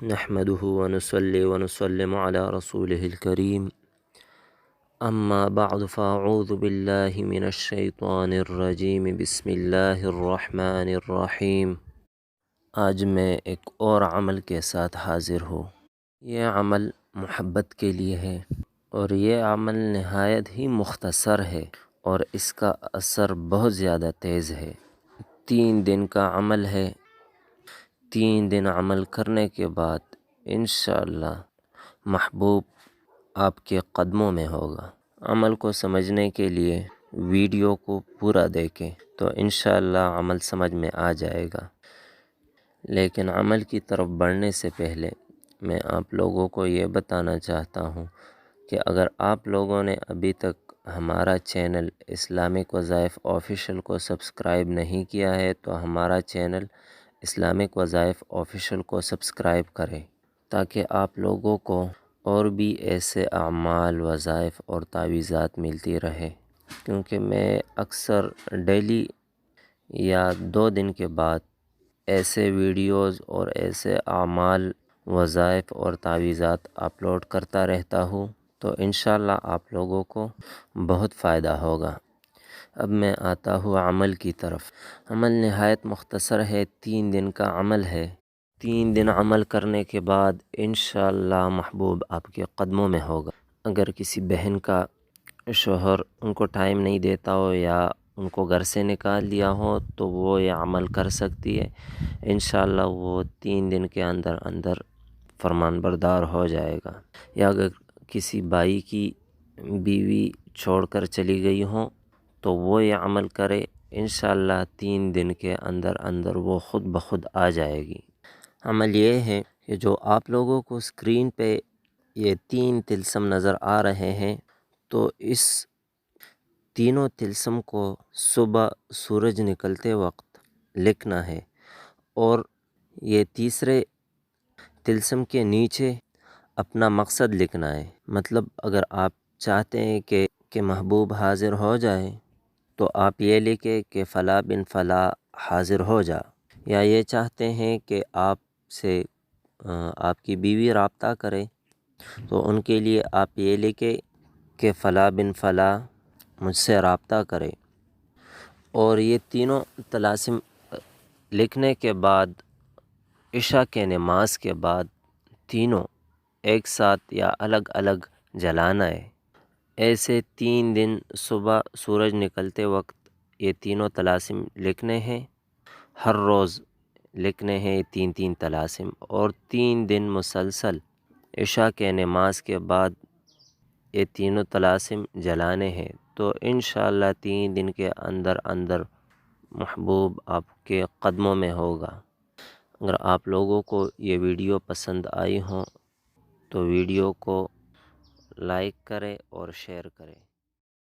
نحمده ونصلي ونسلم على رسوله الكريم اما بعد فاعوذ باللہ من الشیطان الرجیم بسم اللہ الرحمن الرحیم۔ آج میں ایک اور عمل کے ساتھ حاضر ہوں۔ یہ عمل محبت کے لیے ہے اور یہ عمل نہایت ہی مختصر ہے اور اس کا اثر بہت زیادہ تیز ہے۔ 3 دن کا عمل ہے۔ 3 دن عمل کرنے کے بعد انشاءاللہ محبوب آپ کے قدموں میں ہوگا۔ عمل کو سمجھنے کے لیے ویڈیو کو پورا دیکھیں تو انشاءاللہ عمل سمجھ میں آ جائے گا۔ لیکن عمل کی طرف بڑھنے سے پہلے میں آپ لوگوں کو یہ بتانا چاہتا ہوں کہ اگر آپ لوگوں نے ابھی تک ہمارا چینل اسلامک وظائف آفیشیل کو سبسکرائب نہیں کیا ہے تو ہمارا چینل اسلامک وظائف آفیشیل کو سبسکرائب کریں تاکہ آپ لوگوں کو اور بھی ایسے اعمال، وظائف اور تعویذات ملتی رہے، کیونکہ میں اکثر ڈیلی یا 2 دن کے بعد ایسے ویڈیوز اور ایسے اعمال، وظائف اور تعویذات اپلوڈ کرتا رہتا ہوں، تو انشاءاللہ آپ لوگوں کو بہت فائدہ ہوگا۔ اب میں آتا ہوں عمل کی طرف۔ عمل نہایت مختصر ہے، 3 دن کا عمل ہے۔ 3 دن عمل کرنے کے بعد انشاءاللہ محبوب آپ کے قدموں میں ہوگا۔ اگر کسی بہن کا شوہر ان کو ٹائم نہیں دیتا ہو یا ان کو گھر سے نکال دیا ہو تو وہ یہ عمل کر سکتی ہے۔ انشاءاللہ وہ 3 دن کے اندر اندر فرمان بردار ہو جائے گا۔ یا اگر کسی بھائی کی بیوی چھوڑ کر چلی گئی ہوں تو وہ یہ عمل کرے، انشاءاللہ 3 دن کے اندر اندر وہ خود بخود آ جائے گی۔ عمل یہ ہے کہ جو آپ لوگوں کو اسکرین پہ یہ 3 طلسم نظر آ رہے ہیں، تو اس تینوں طلسم کو صبح سورج نکلتے وقت لکھنا ہے، اور یہ تیسرے طلسم کے نیچے اپنا مقصد لکھنا ہے۔ مطلب اگر آپ چاہتے ہیں کہ محبوب حاضر ہو جائے تو آپ یہ لکھیں کہ فلاں بن فلاں حاضر ہو جا، یا یہ چاہتے ہیں کہ آپ سے آپ کی بیوی رابطہ کرے تو ان کے لیے آپ یہ لکھیں کہ فلاں بن فلاں مجھ سے رابطہ کرے۔ اور یہ تینوں طلاسم لکھنے کے بعد عشاء کے نماز کے بعد تینوں ایک ساتھ یا الگ الگ جلانا ہے۔ ایسے 3 دن صبح سورج نکلتے وقت یہ تینوں طلاسم لکھنے ہیں، ہر روز لکھنے ہیں یہ 3 طلاسم، اور 3 دن مسلسل عشاء کے نماز کے بعد یہ تینوں طلاسم جلانے ہیں، تو انشاءاللہ 3 دن کے اندر اندر محبوب آپ کے قدموں میں ہوگا۔ اگر آپ لوگوں کو یہ ویڈیو پسند آئی ہوں تو ویڈیو کو لائک کریں اور شیئر کریں۔